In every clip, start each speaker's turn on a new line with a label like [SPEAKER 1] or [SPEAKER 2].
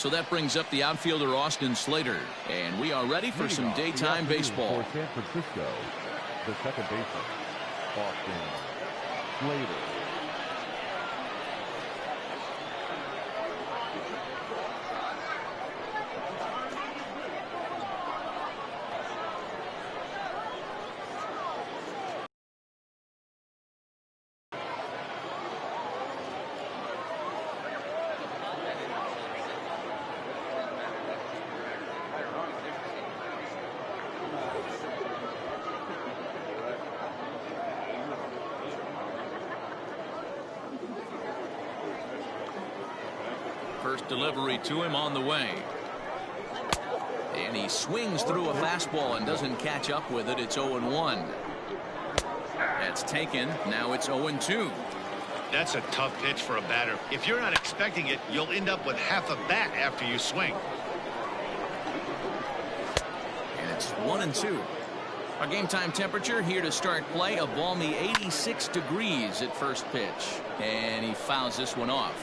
[SPEAKER 1] So that brings up the outfielder Austin Slater. And we are ready for some daytime baseball.
[SPEAKER 2] For San Francisco, the second baseman, Austin Slater.
[SPEAKER 1] First delivery to him on the way. And he swings through a fastball and doesn't catch up with it. It's 0-1. That's taken. Now it's 0-2.
[SPEAKER 3] That's a tough pitch for a batter. If you're not expecting it, you'll end up with half a bat after you swing.
[SPEAKER 1] And it's 1-2. Our game time temperature here to start play, a balmy 86 degrees at first pitch. And he fouls this one off.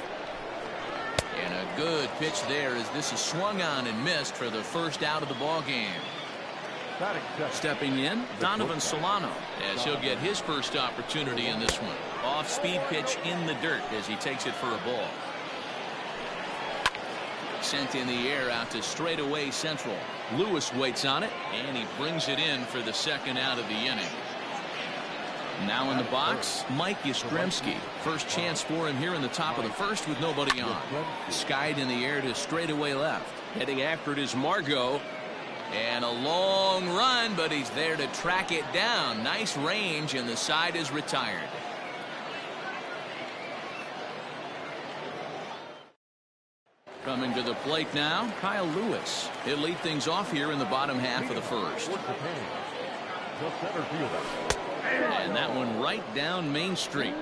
[SPEAKER 1] And a good pitch there as this is swung on and missed for the first out of the ball game. Stepping in, Donovan Solano, as he'll get his first opportunity in this one. Off-speed pitch in the dirt as he takes it for a ball. Sent in the air out to straightaway central. Lewis waits on it, and he brings it in for the second out of the inning. Now in the box, Mike Yastrzemski. First chance for him here in the top of the first with nobody on. Skied in the air to straightaway left. Heading after it is Margot. And a long run, but he's there to track it down. Nice range, and the side is retired. Coming to the plate now, Kyle Lewis. He'll lead things off here in the bottom half of the first. And that one right down Main Street.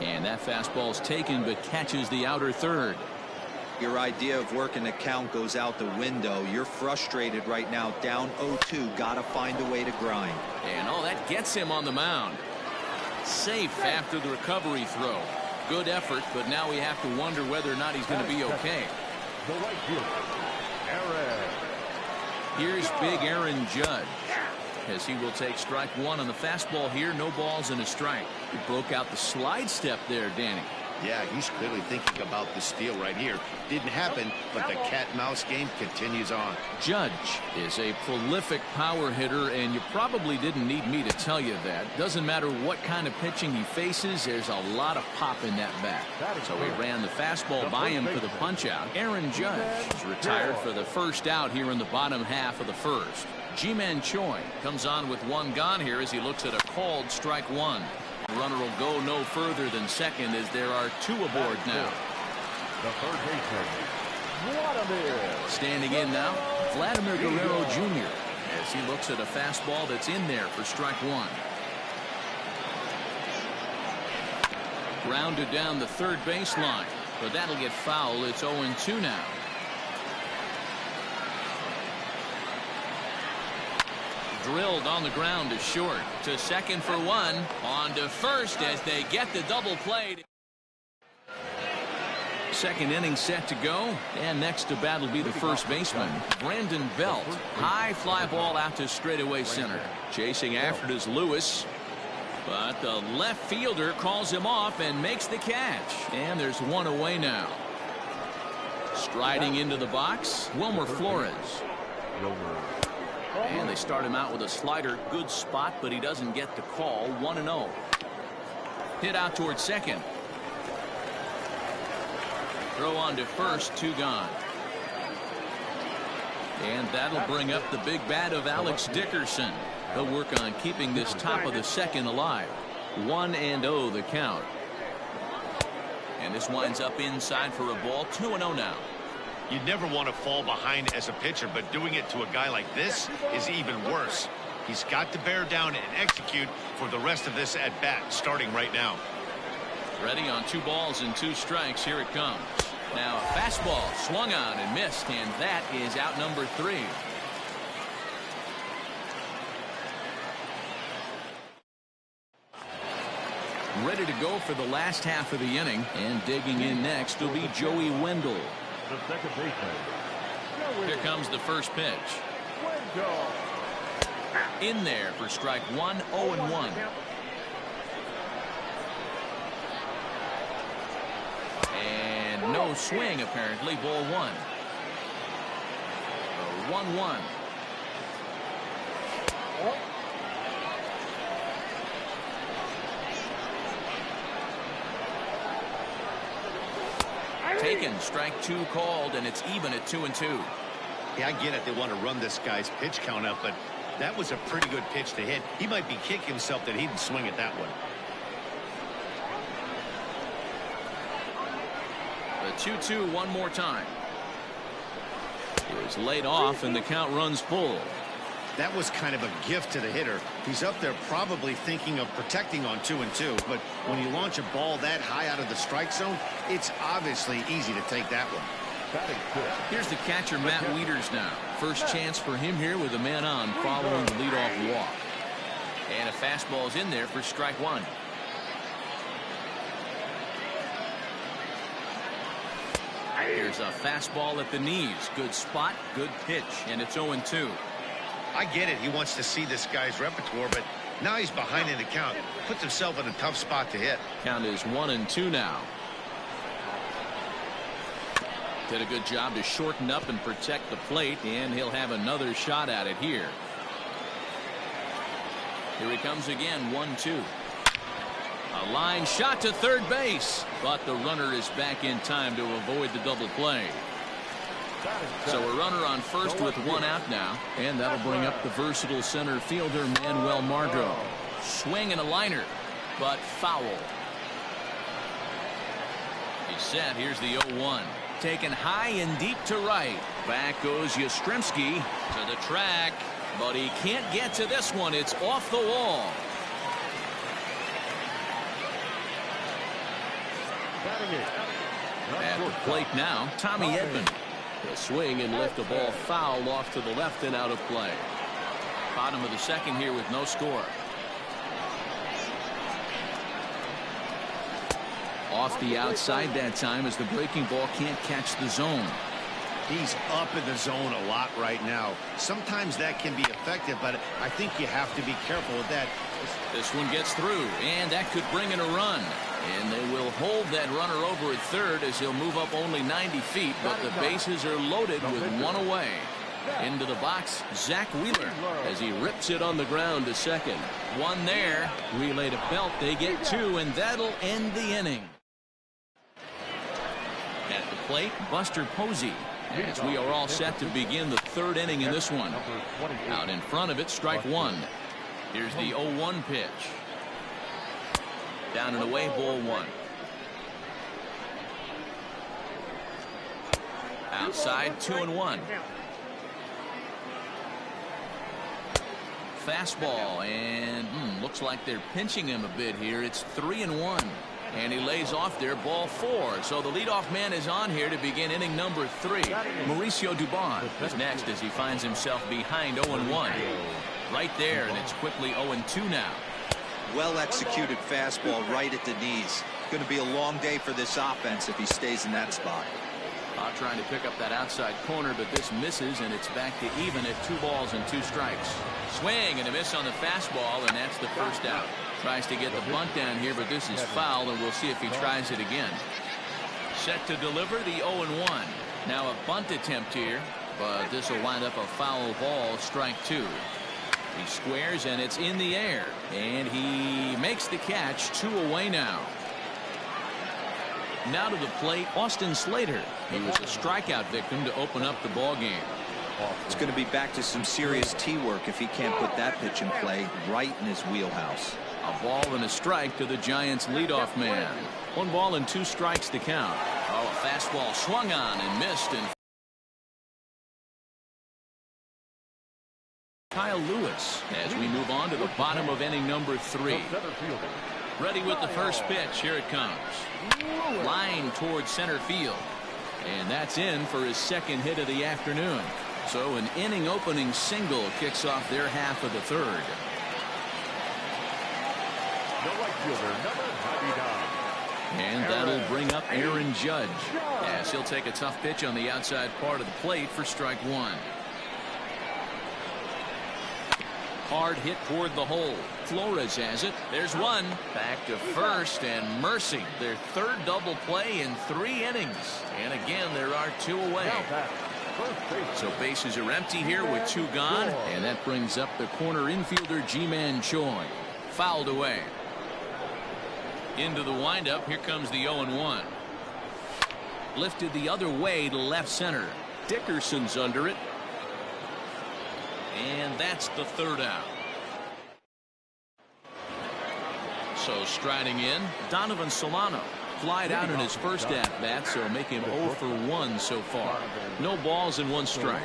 [SPEAKER 1] And that fastball's taken but catches the outer third.
[SPEAKER 4] Your idea of working the count goes out the window. You're frustrated right now, down 0-2. Gotta find a way to grind.
[SPEAKER 1] And that gets him on the mound. Safe after the recovery throw. Good effort, but now we have to wonder whether or not he's going to be okay.
[SPEAKER 2] The right fielder, Aaron.
[SPEAKER 1] Here's big Aaron Judge, as he will take strike one on the fastball here. No balls and a strike. He broke out the slide step there, Danny.
[SPEAKER 3] Yeah, he's clearly thinking about the steal right here. Didn't happen, but the cat-mouse game continues on.
[SPEAKER 1] Judge is a prolific power hitter, and you probably didn't need me to tell you that. Doesn't matter what kind of pitching he faces, there's a lot of pop in that bat. So he ran the fastball by him for the punch-out. Aaron Judge is retired for the first out here in the bottom half of the first. Ji-Man Choi comes on with one gone here as he looks at a called strike one. Runner will go no further than second as there are two aboard now.
[SPEAKER 2] The third baseman, Vladimir.
[SPEAKER 1] Standing in now, Vladimir Guerrero Jr. as he looks at a fastball that's in there for strike one. Grounded down the third baseline, but that'll get foul. It's 0-2 now. Drilled on the ground to short. To second for one. On to first as they get the double play. Second inning set to go. And next to bat will be the first baseman, Brandon Belt. High fly ball out to straightaway center. Chasing after it is Lewis. But the left fielder calls him off and makes the catch. And there's one away now. Striding into the box, Wilmer Flores. And they start him out with a slider. Good spot, but he doesn't get the call. 1-0. Hit out towards second. Throw on to first. Two gone. And that'll bring up the big bat of Alex Dickerson. He'll work on keeping this top of the second alive. 1-0 the count. And this winds up inside for a ball. 2-0 now.
[SPEAKER 3] You never want to fall behind as a pitcher, but doing it to a guy like this is even worse. He's got to bear down and execute for the rest of this at bat, starting right now.
[SPEAKER 1] Ready on 2 balls and 2 strikes. Here it comes. Now a fastball swung on and missed, and that is out number 3. Ready to go for the last half of the inning, and digging in next will be Joey Wendell.
[SPEAKER 2] The second baseman.
[SPEAKER 1] Here comes the first pitch. In there for strike one, 0-1. And no swing apparently, ball one. 1-1. Taken, strike two called, and it's even at 2-2.
[SPEAKER 3] Yeah, I get it. They want to run this guy's pitch count up, but that was a pretty good pitch to hit. He might be kicking himself that he didn't swing at that one.
[SPEAKER 1] The 2-2 one more time. It was laid off, and the count runs full.
[SPEAKER 3] That was kind of a gift to the hitter. He's up there probably thinking of protecting on 2-2, but when you launch a ball that high out of the strike zone, it's obviously easy to take that one.
[SPEAKER 1] Here's the catcher, Matt Wieters now. First chance for him here with a man on following the leadoff walk. And a fastball is in there for strike one. Here's a fastball at the knees. Good spot, good pitch, and it's 0-2.
[SPEAKER 3] I get it. He wants to see this guy's repertoire, but now he's behind in the count. Puts himself in a tough spot to hit.
[SPEAKER 1] Count is 1-2 now. Did a good job to shorten up and protect the plate, and he'll have another shot at it here. Here he comes again, 1-2. A line shot to third base, but the runner is back in time to avoid the double play. So a runner on first with one out now, and that'll bring up the versatile center fielder Manuel Margot. Swing and a liner, but foul. He's set. Here's the 0-1. Taken high and deep to right. Back goes Yastrzemski to the track, but he can't get to this one. It's off the wall. At the plate now, Tommy Edman. He'll swing and lift a ball foul off to the left and out of play. Bottom of the second here with no score. Off the outside that time as the breaking ball can't catch the zone.
[SPEAKER 3] He's up in the zone a lot right now. Sometimes that can be effective, but I think you have to be careful with that.
[SPEAKER 1] This one gets through, and that could bring in a run. And they will hold that runner over at third as he'll move up only 90 feet, but the bases are loaded with one away. Into the box, Zach Wheeler as he rips it on the ground to second. One there, relay to Belt, they get two, and that'll end the inning. At the plate, Buster Posey, as we are all set to begin the third inning in this one. Out in front of it, strike one. Here's the 0-1 pitch. Down and away, ball one. Outside, 2-1. Fastball, and looks like they're pinching him a bit here. It's 3-1. And he lays off there, ball four. So the leadoff man is on here to begin inning number 3. Mauricio Dubon is next as he finds himself behind 0-1. Right there, and it's quickly 0-2 now.
[SPEAKER 4] Well executed fastball right at the knees. Going to be a long day for this offense if he stays in that spot.
[SPEAKER 1] Trying to pick up that outside corner, but this misses, and it's back to even at 2 balls and 2 strikes. Swing and a miss on the fastball, and that's the first out. Tries to get the bunt down here, but this is foul, and we'll see if he tries it again. Set to deliver the 0-1. Now a bunt attempt here, but this will wind up a foul ball, strike 2. He squares, and it's in the air, and he makes the catch. 2 away now. Now to the plate, Austin Slater. He was a strikeout victim to open up the ball game.
[SPEAKER 4] It's going to be back to some serious tee work if he can't put that pitch in play right in his wheelhouse.
[SPEAKER 1] A ball and a strike to the Giants leadoff man. 1 ball and 2 strikes to count. Oh, a fastball swung on and missed. And Kyle Lewis as we move on to the bottom of inning number 3. Ready with the first pitch. Here it comes. Line towards center field. And that's in for his second hit of the afternoon. So an inning opening single kicks off their half of the third.
[SPEAKER 2] the right fielder, number 99.
[SPEAKER 1] And that'll bring up Aaron Judge. As he'll take a tough pitch on the outside part of the plate for strike one. Hard hit toward the hole. Flores has it. There's one. Back to first, and mercy. Their third double play in 3 innings. And again, there are 2 away. So bases are empty here with 2 gone. And that brings up the corner infielder Ji-Man Choi. Fouled away. Into the windup. Here comes the 0-1. Lifted the other way to left center. Dickerson's under it. And that's the 3rd out. So striding in, Donovan Solano. Flied out in his first at-bat, so make him 0 for 1 so far. No balls and 1 strike.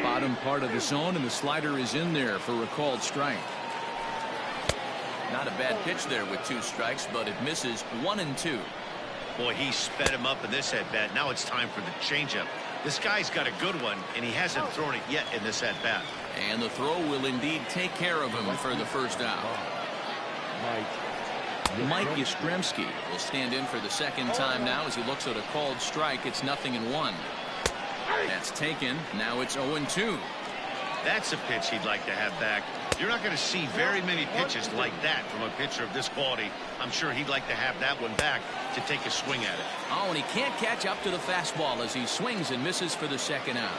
[SPEAKER 1] Bottom part of the zone, and the slider is in there for a called strike. Not a bad pitch there with 2 strikes, but it misses 1 and 2.
[SPEAKER 3] Boy, he sped him up in this at-bat. Now it's time for the changeup. This guy's got a good one, and he hasn't thrown it yet in this at-bat.
[SPEAKER 1] And the throw will indeed take care of him for the first out. Mike Yastrzemski will stand in for the 2nd time now as he looks at a called strike. It's 0-1. That's taken. Now it's 0-2.
[SPEAKER 3] That's a pitch he'd like to have back. You're not going to see very many pitches like that from a pitcher of this quality. I'm sure he'd like to have that one back to take a swing at it.
[SPEAKER 1] Oh, and he can't catch up to the fastball as he swings and misses for the 2nd out.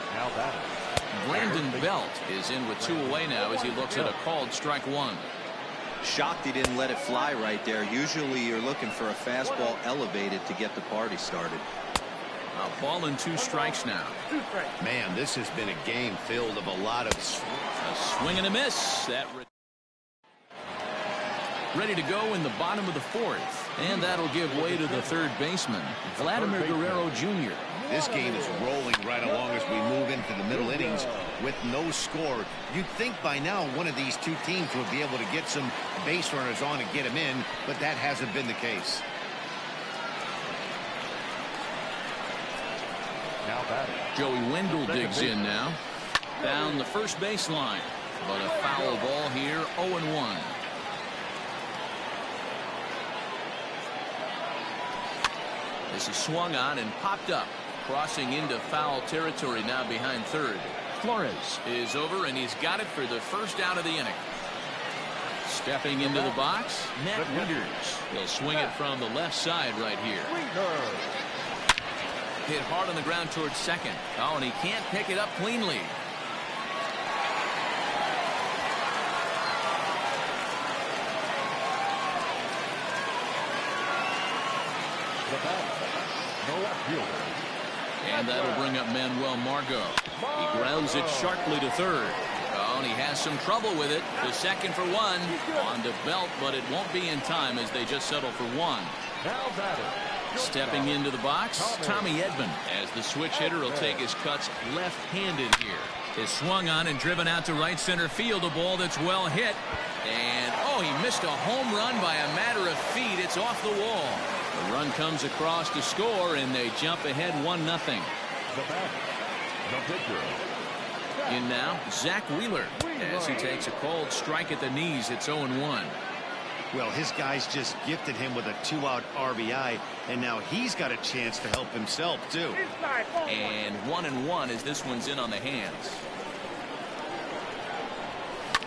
[SPEAKER 1] Brandon Belt is in with 2 away now as he looks at a called strike 1.
[SPEAKER 4] Shocked he didn't let it fly right there. Usually you're looking for a fastball elevated to get the party started.
[SPEAKER 1] A ball and 2 strikes now.
[SPEAKER 3] Man, this has been a game filled of a lot of
[SPEAKER 1] a swing and a miss. That ready to go in the bottom of the 4th, and that'll give way to the 3rd baseman, Vladimir Guerrero Jr.
[SPEAKER 3] This game is rolling right along as we move into the middle innings with no score. You'd think by now one of these 2 teams would be able to get some base runners on and get them in, but that hasn't been the case.
[SPEAKER 1] Joey Wendell digs in now. Down the first baseline. But a foul ball here, 0-1. This is swung on and popped up. Crossing into foul territory now behind 3rd. Flores is over, and he's got it for the 1st out of the inning. Stepping into the box, Matt Wieters. He'll swing it from the left side right here. Hit hard on the ground towards 2nd. Oh, and he can't pick it up cleanly. And that'll bring up Manuel Margot. He grounds it sharply to 3rd. Oh, and he has some trouble with it. The 2nd for 1 on to Belt, but it won't be in time as they just settle for 1. Stepping into the box, Tommy Edman, as the switch hitter will take his cuts left-handed here. Is swung on and driven out to right center field. A ball that's well hit. And, oh, he missed a home run by a matter of feet. It's off the wall. The run comes across to score, and they jump ahead 1-0. In now, Zach Wheeler, as he takes a called strike at the knees. It's 0-1.
[SPEAKER 3] Well, his guys just gifted him with a 2-out RBI, and now he's got a chance to help himself, too.
[SPEAKER 1] And 1-1 as this one's in on the hands.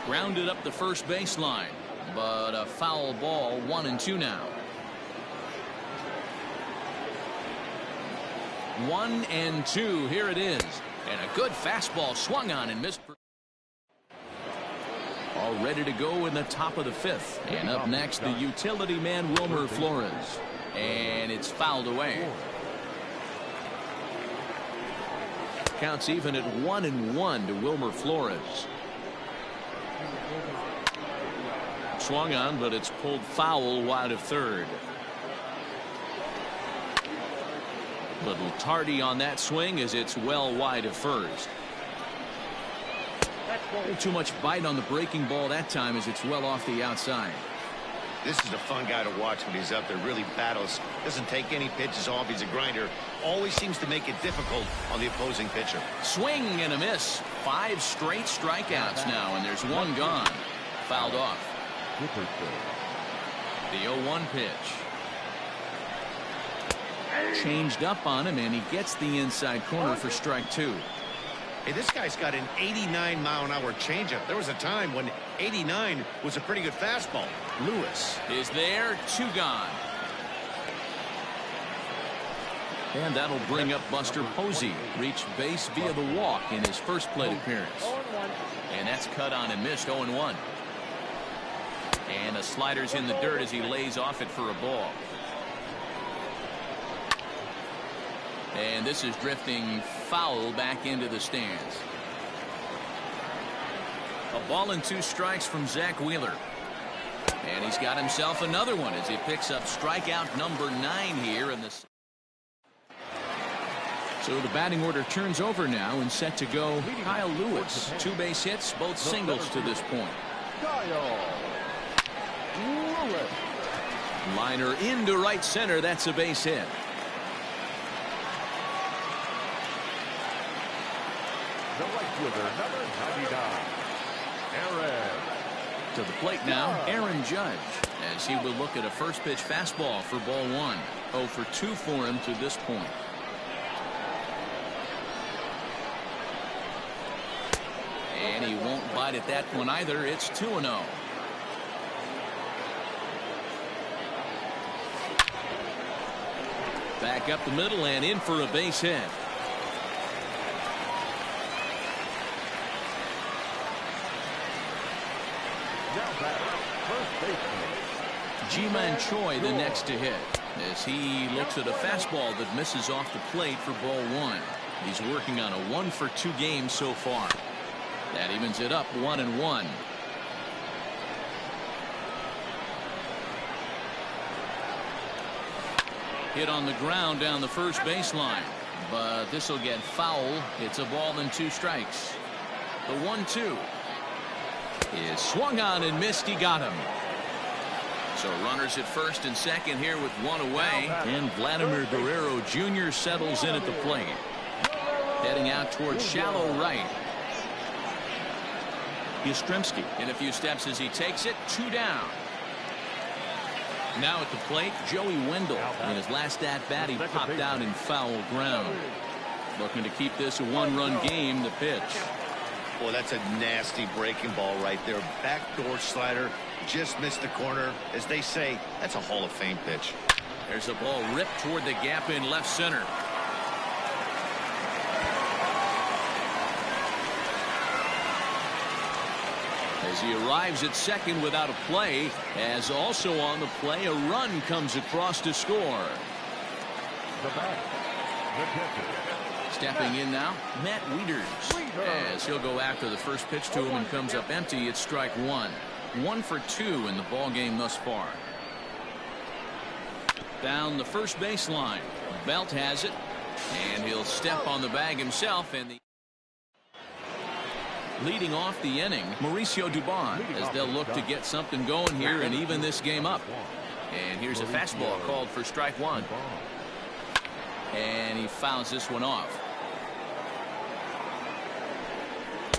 [SPEAKER 1] Grounded up the first baseline, but a foul ball, 1-2 now. 1-2, here it is. And a good fastball swung on and missed. All ready to go in the top of the 5th. And up next, the utility man, Wilmer Flores. And it's fouled away. Counts even at 1-1 to Wilmer Flores. Swung on, but it's pulled foul wide of 3rd. Little tardy on that swing as it's well wide of 1st. Too much bite on the breaking ball that time as it's well off the outside.
[SPEAKER 3] This is a fun guy to watch when he's out there. Really battles. Doesn't take any pitches off. He's a grinder. Always seems to make it difficult on the opposing pitcher.
[SPEAKER 1] Swing and a miss. 5 straight strikeouts now, and there's 1 gone. Fouled off.
[SPEAKER 2] Dickerson.
[SPEAKER 1] The 0-1 pitch. Changed up on him, and he gets the inside corner for strike 2.
[SPEAKER 3] Hey, this guy's got an 89-mile-an-hour changeup. There was a time when 89 was a pretty good fastball.
[SPEAKER 1] Lewis is there, 2 gone. And that'll bring up Buster Posey. Reached base via the walk in his first plate appearance. And that's cut on and missed, 0-1. And a slider's in the dirt as he lays off it for a ball. And this is drifting foul back into the stands. A ball and 2 strikes from Zach Wheeler. And he's got himself another one as he picks up strikeout number 9 here in this. So the batting order turns over now and set to go Kyle Lewis. 2 base hits, both singles to this point.
[SPEAKER 2] Kyle Lewis.
[SPEAKER 1] Liner into right center. That's a base hit.
[SPEAKER 2] The right fielder, number 99, Aaron.
[SPEAKER 1] To the plate now, Aaron Judge, as he will look at a first pitch fastball for ball 1. 0 for 2 for him to this point. And he won't bite at that one either. It's 2-0. Back up the middle and in for a base hit. Ji-Man Choi the next to hit as he looks at a fastball that misses off the plate for ball 1. He's working on a 1 for 2 game so far. That evens it up 1-1. Hit on the ground down the first baseline, but this will get foul. It's a ball and 2 strikes. The 1-2 is swung on and missed. He got him. So runners at first and second here with 1 away, and Vladimir Guerrero Jr. settles in at the plate. Heading out towards shallow right. Yastrzemski in a few steps as he takes it. 2 down. Now at the plate, Joey Wendell. In his last at-bat, he popped out in foul ground. Looking to keep this a 1-run game. The pitch.
[SPEAKER 3] Boy, that's a nasty breaking ball right there. Backdoor slider. Just missed the corner. As they say, that's a Hall of Fame pitch.
[SPEAKER 1] There's a ball ripped toward the gap in left center. As he arrives at second without a play, as also on the play, a run comes across to score.
[SPEAKER 2] The back. The pitcher.
[SPEAKER 1] Stepping in now, Matt Wieters, as he'll go after the first pitch to him and comes up empty. It's strike 1. 1 for 2 in the ball game thus far. Down the first baseline. Belt has it, and he'll step on the bag himself. And leading off the inning, Mauricio Dubon, as they'll look to get something going here and even this game up. And here's a fastball called for strike 1. And he fouls this one off.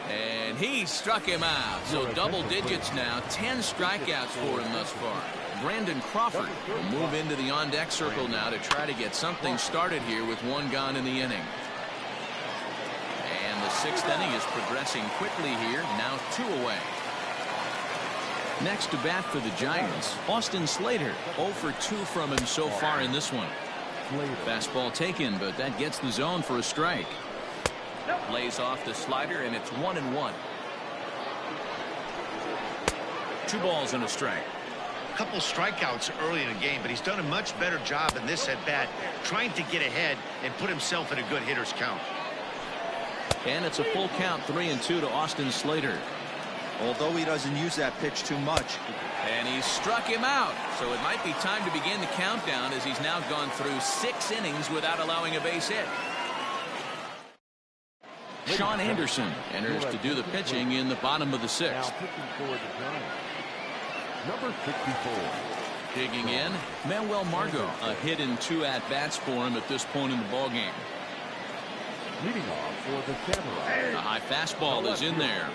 [SPEAKER 1] And he struck him out. So double digits now. 10 strikeouts for him thus far. Brandon Crawford will move into the on-deck circle now to try to get something started here with 1 gone in the inning. And the 6th inning is progressing quickly here. Now 2 away. Next to bat for the Giants, Austin Slater. 0 for 2 from him so far in this one. Fastball taken, but that gets the zone for a strike. Lays off the slider, and it's 1-1. 2 balls and a strike.
[SPEAKER 3] A couple strikeouts early in the game, but he's done a much better job in this at bat, trying to get ahead and put himself in a good hitter's count.
[SPEAKER 1] And it's a full count, 3-2 to Austin Slater.
[SPEAKER 4] Although he doesn't use that pitch too much.
[SPEAKER 1] And he struck him out. So it might be time to begin the countdown as he's now gone through 6 innings without allowing a base hit. Sean Anderson enters to do the pitching in the bottom of the 6th.
[SPEAKER 2] Number 64.
[SPEAKER 1] Digging in, Manuel Margot. A hit in 2 at-bats for him at this point in the ballgame.
[SPEAKER 2] Leading off for the Samurai.
[SPEAKER 1] A high fastball is in there.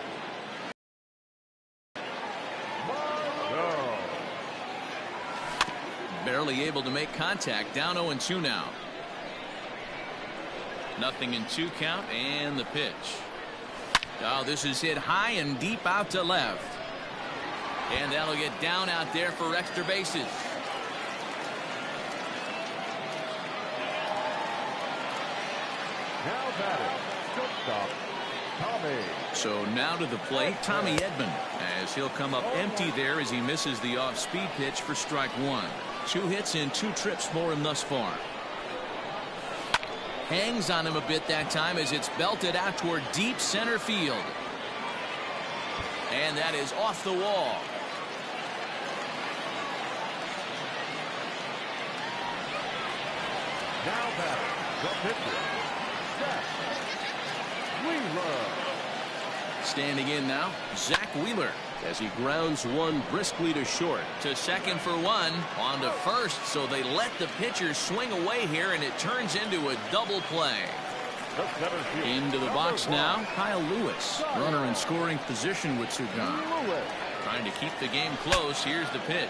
[SPEAKER 2] Margot.
[SPEAKER 1] Barely able to make contact. Down 0-2 now. 0-2 count and the pitch. Oh, this is hit high and deep out to left. And that'll get down out there for extra bases.
[SPEAKER 2] Now batting, shortstop, Tommy.
[SPEAKER 1] So now to the plate, Tommy Edman, as he'll come up empty there as he misses the off-speed pitch for strike one. 2 hits and 2 trips for him thus far. Hangs on him a bit that time as it's belted out toward deep center field. And that is off the wall.
[SPEAKER 2] Now batting, the pitcher, Zack Wheeler.
[SPEAKER 1] Standing in now, Zack Wheeler, as he grounds one briskly to short. To second for one, on to first, so they let the pitcher swing away here, and it turns into a double play. Into the box now, Kyle Lewis. Runner in scoring position with 2 gone. Trying to keep the game close. Here's the pitch.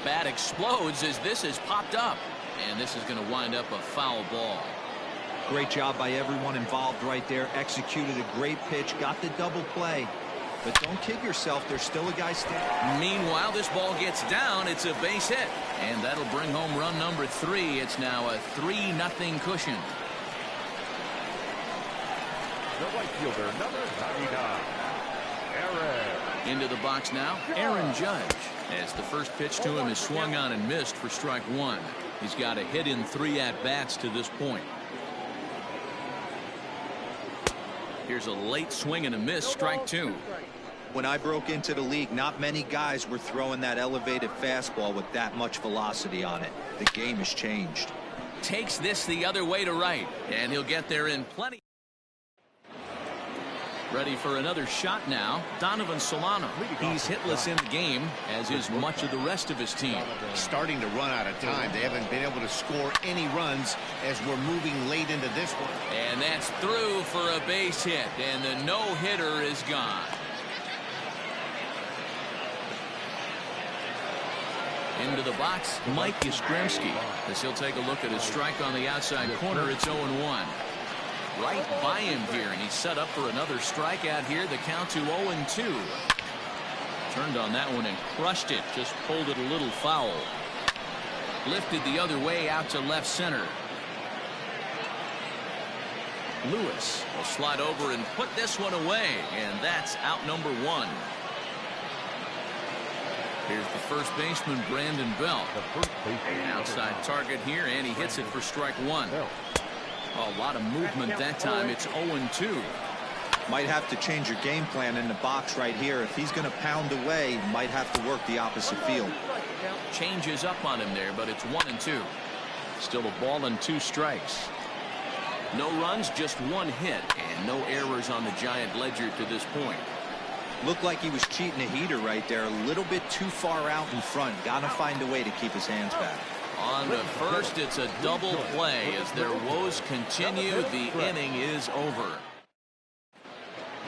[SPEAKER 1] Bat explodes as this is popped up, and this is going to wind up a foul ball.
[SPEAKER 4] Great job by everyone involved right there. Executed a great pitch, got the double play. But don't kid yourself, there's still a guy standing.
[SPEAKER 1] Meanwhile, this ball gets down. It's a base hit, and that'll bring home run number 3. It's now a 3-0 cushion.
[SPEAKER 2] The right fielder, number 99, Aaron.
[SPEAKER 1] Into the box now, Aaron Judge, as the first pitch to him is swung on and missed for strike one. He's got a hit in 3 at-bats to this point. Here's a late swing and a miss, strike 2.
[SPEAKER 4] When I broke into the league, not many guys were throwing that elevated fastball with that much velocity on it. The game has changed.
[SPEAKER 1] Takes this the other way to right, and he'll get there in plenty. Ready for another shot now, Donovan Solano. He's hitless in the game, as is much of the rest of his team.
[SPEAKER 3] Starting to run out of time. They haven't been able to score any runs as we're moving late into this one.
[SPEAKER 1] And that's through for a base hit, and the no-hitter is gone. Into the box, Mike Yastrzemski, as he'll take a look at his strike on the outside corner. It's 0-1. Right by him here, and he's set up for another strikeout here. The count to 0-2. Turned on that one and crushed it. Just pulled it a little foul. Lifted the other way out to left center. Lewis will slide over and put this one away, and that's out number 1. Here's the first baseman, Brandon Belt. Outside target here, and he hits it for strike 1. A lot of movement that time. It's 0-2.
[SPEAKER 4] Might have to change your game plan in the box right here. If he's going to pound away, might have to work the opposite field.
[SPEAKER 1] Changes up on him there, but it's 1-2. Still a ball and 2 strikes. No runs, just 1 hit, and no errors on the Giant ledger to this point.
[SPEAKER 4] Looked like he was cheating a heater right there. A little bit too far out in front. Got to find a way to keep his hands back.
[SPEAKER 1] On to first, it's a double play as their woes continue. The inning is over.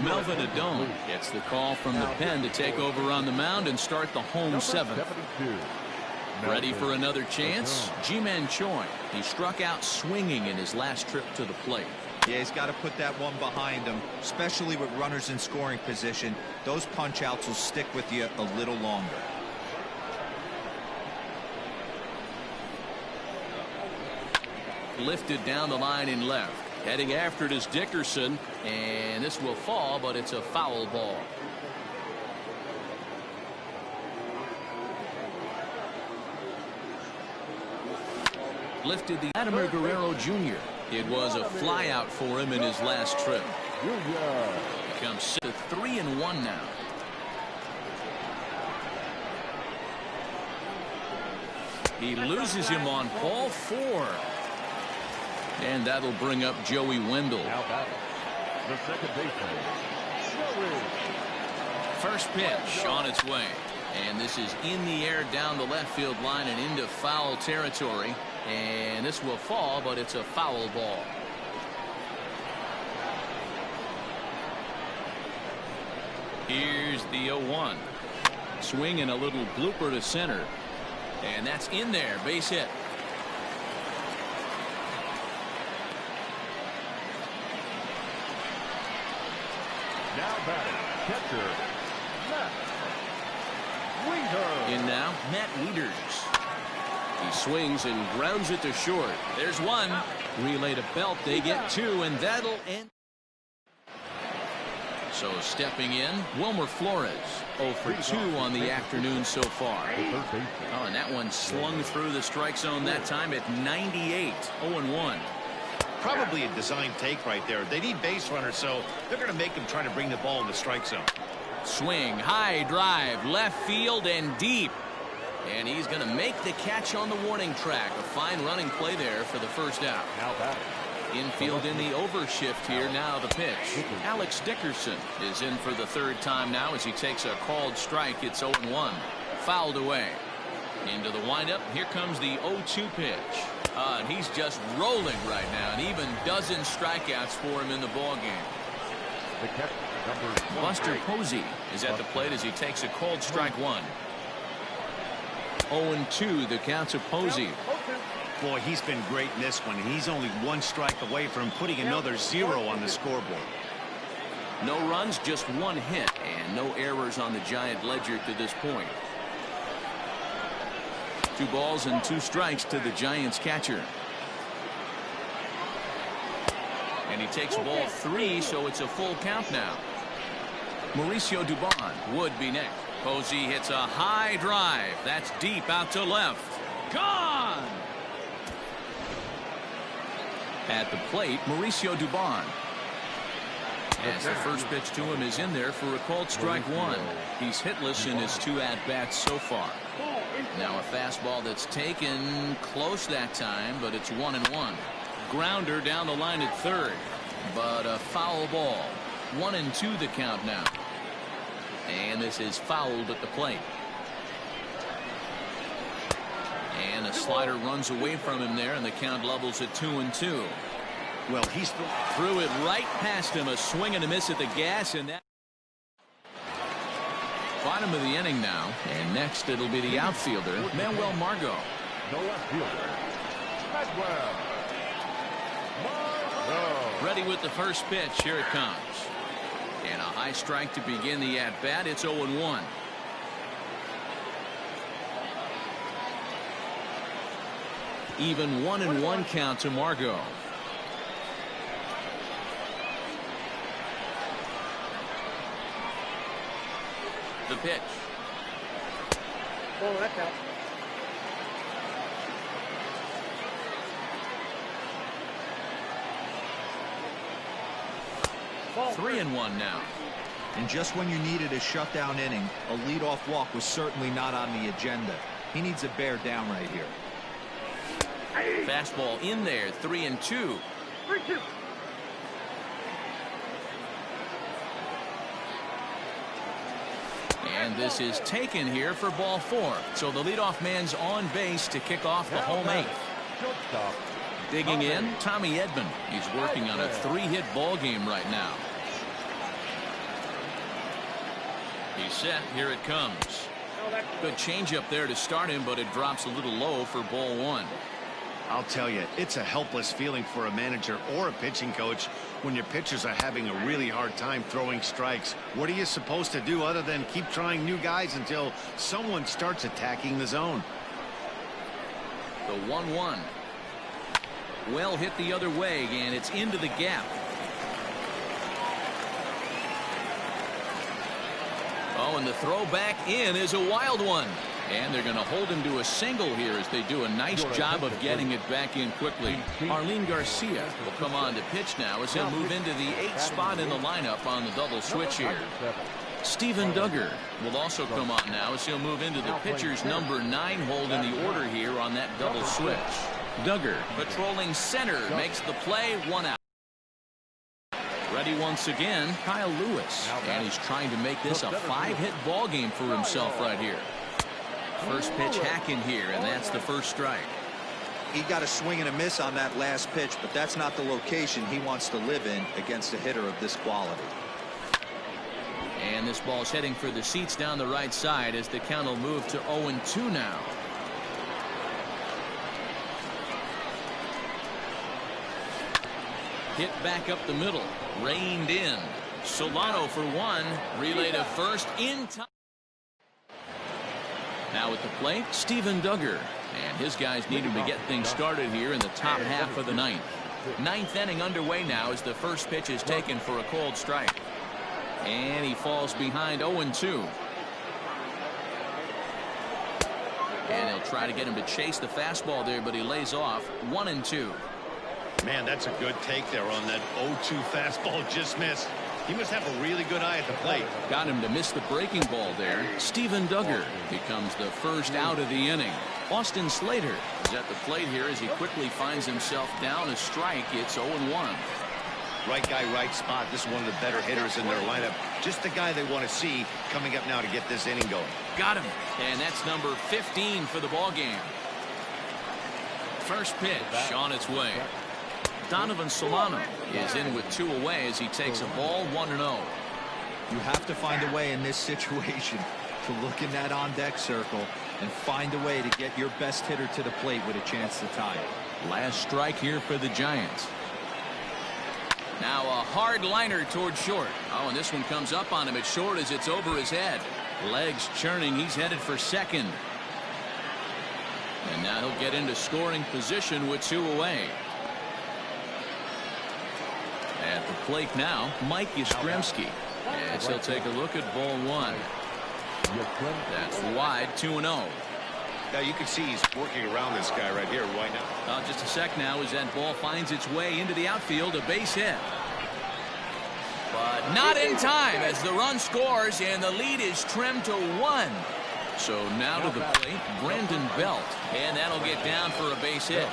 [SPEAKER 1] Melvin Adone gets the call from the pen to take over on the mound and start the home 7th. Ready for another chance? Ji-Man Choi. He struck out swinging in his last trip to the plate.
[SPEAKER 4] Yeah, he's got to put that one behind him, especially with runners in scoring position. Those punch outs will stick with you a little longer.
[SPEAKER 1] Lifted down the line in left. Heading after it is Dickerson, and this will fall, but it's a foul ball. Lifted the Vladimir Guerrero Jr. It was a flyout for him in his last trip. Becomes 3-1 now. He loses him on ball 4. And that'll bring up Joey Wendell.
[SPEAKER 2] The second baseman, Joey.
[SPEAKER 1] First pitch on its way. And this is in the air down the left field line and into foul territory. And this will fall, but it's a foul ball. Here's the 0-1. Swing and a little blooper to center. And that's in there. Base hit.
[SPEAKER 2] Now batting, catcher, Matt Wieters.
[SPEAKER 1] In now, Matt Wieters. He swings and grounds it to short. There's one. Relay to Belt. They get two, and that'll end. So stepping in, Wilmer Flores. 0 for 2 on the afternoon so far. Oh, and that one slung through the strike zone that time at 98. 0-1.
[SPEAKER 3] Probably a design take right there. They need base runners, so they're going to make them try to bring the ball in the strike zone.
[SPEAKER 1] Swing, high drive, left field and deep. And he's going to make the catch on the warning track. A fine running play there for the first out.
[SPEAKER 2] Now batting.
[SPEAKER 1] Infield in the overshift here. Now the pitch. Alex Dickerson is in for the third time now as he takes a called strike. It's 0-1. Fouled away. Into the windup. Here comes the 0-2 pitch. And he's just rolling right now. And even dozen strikeouts for him in the ballgame.
[SPEAKER 2] The catcher, number
[SPEAKER 1] Buster Posey is at the plate as he takes a called strike one. 0-2 the count to Posey.
[SPEAKER 3] Boy, he's been great in this one. He's only one strike away from putting another 0 on the scoreboard.
[SPEAKER 1] No runs, just one hit, and no errors on the Giant ledger to this point. 2 balls and 2 strikes to the Giants catcher. And he takes ball 3, so it's a full count now. Mauricio Dubon would be next. Posey hits a high drive. That's deep out to left. Gone! At the plate, Mauricio Dubon. As the first pitch to him is in there for a called strike one. He's hitless in his 2 at-bats so far. Now a fastball that's taken close that time, but it's 1-1. Grounder down the line at third, but a foul ball. 1-2 the count now. And this is fouled at the plate. And a slider runs away from him there, and the count levels at 2-2.
[SPEAKER 3] Well, he's
[SPEAKER 1] threw it right past him. A swing and a miss at the gas, and that. Bottom of the inning now, and next it'll be the outfielder, Manuel Margot.
[SPEAKER 2] The left fielder, Manuel Margot.
[SPEAKER 1] Ready with the first pitch. Here it comes. And a high strike to begin the at-bat. It's 0-1. Even 1-1 count to Margot. The pitch.
[SPEAKER 5] Oh, that's out.
[SPEAKER 1] Ball 3-1 now.
[SPEAKER 4] And just when you needed a shutdown inning, a leadoff walk was certainly not on the agenda. He needs to bear down right here.
[SPEAKER 1] Fastball in there. 3-2.
[SPEAKER 5] 3-2.
[SPEAKER 1] And this is taken here for ball 4. So the leadoff man's on base to kick off the home 8th.
[SPEAKER 2] Shortstop.
[SPEAKER 1] Digging in, Tommy Edman. He's working on a 3-hit ball game right now. He's set. Here it comes. Good changeup there to start him, but it drops a little low for ball 1.
[SPEAKER 3] I'll tell you, it's a helpless feeling for a manager or a pitching coach when your pitchers are having a really hard time throwing strikes. What are you supposed to do other than keep trying new guys until someone starts attacking the zone?
[SPEAKER 1] The 1-1. Well hit the other way, and it's into the gap. Oh, and the throw back in is a wild one. And they're going to hold him to a single here as they do a nice job of getting it back in quickly. Arlene Garcia will come on to pitch now as he'll move into the 8th spot in the lineup on the double switch here. Stephen Duggar will also come on now as he'll move into the pitcher's number 9 hold in the order here on that double switch. Duggar patrolling center makes the play. 1 out. Ready once again, Kyle Lewis. And he's trying to make this a 5-hit ball game for himself right here. First pitch hack in here, and that's the first strike.
[SPEAKER 4] He got a swing and a miss on that last pitch, but that's not the location he wants to live in against a hitter of this quality.
[SPEAKER 1] And this ball's heading for the seats down the right side as the count will move to 0-2 now. Hit back up the middle. Reined in. Solano for one. Relay to first in time. Now at the plate, Steven Duggar. And his guys need him to get things started here in the top half of the ninth. Ninth inning underway now as the first pitch is taken for a cold strike. And he falls behind 0-2. And he'll try to get him to chase the fastball there, but he lays off 1-2.
[SPEAKER 3] Man, that's a good take there on that 0-2 fastball. Just missed. He must have a really good eye at the plate.
[SPEAKER 1] Got him to miss the breaking ball there. Steven Duggar becomes the first out of the inning. Austin Slater is at the plate here as he quickly finds himself down a strike. It's 0-1.
[SPEAKER 3] Right guy, right spot. This is one of the better hitters in their lineup. Just the guy they want to see coming up now to get this inning going.
[SPEAKER 1] Got him. And that's number 15 for the ball game. First pitch on its way. Donovan Solano is in with 2 away as he takes a ball 1-0.
[SPEAKER 4] You have to find a way in this situation to look in that on-deck circle and find a way to get your best hitter to the plate with a chance to tie it.
[SPEAKER 1] Last strike here for the Giants. Now a hard liner toward short. Oh, and this one comes up on him at short as it's over his head. Legs churning. He's headed for second. And now he'll get into scoring position with 2 away. At the plate now, Mike Yastrzemski. As he'll take a look at ball 1. That's wide, 2-0.
[SPEAKER 3] Now you can see he's working around this guy right here. Why not?
[SPEAKER 1] Just a sec now as that ball finds its way into the outfield. A base hit. But not in time as the run scores and the lead is trimmed to 1. So now to the plate, Brandon Belt. And that'll get down for a base hit.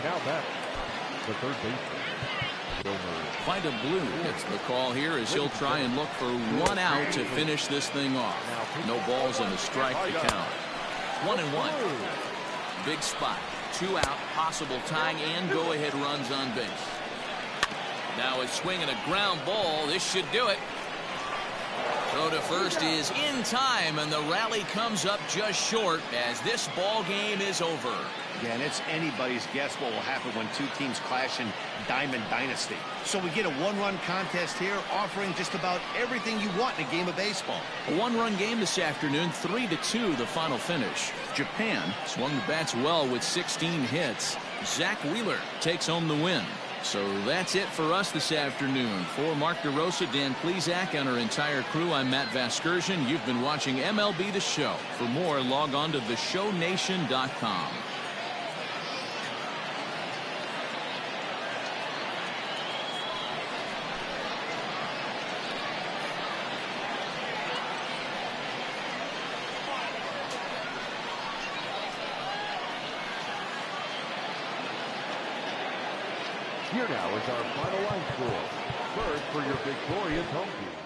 [SPEAKER 2] Now back, the third baseman.
[SPEAKER 1] Vida Blue gets the call here as he'll try and look for 1 out to finish this thing off. No balls and a strike to count. 1-1. Big spot. 2 out, possible tying and go-ahead runs on base. Now a swing and a ground ball. This should do it. Throw to first is in time, and the rally comes up just short as this ball game is over.
[SPEAKER 3] Again, it's anybody's guess what will happen when 2 teams clash in Diamond Dynasty. So we get a 1-run contest here, offering just about everything you want in a game of baseball.
[SPEAKER 1] A 1-run game this afternoon, 3-2 the final finish. Japan swung the bats well with 16 hits. Zach Wheeler takes home the win. So that's it for us this afternoon. For Mark DeRosa, Dan Plesac, and our entire crew, I'm Matt Vasgersian. You've been watching MLB The Show. For more, log on to theshownation.com.
[SPEAKER 2] Here now is our final line score. First for your victorious home team.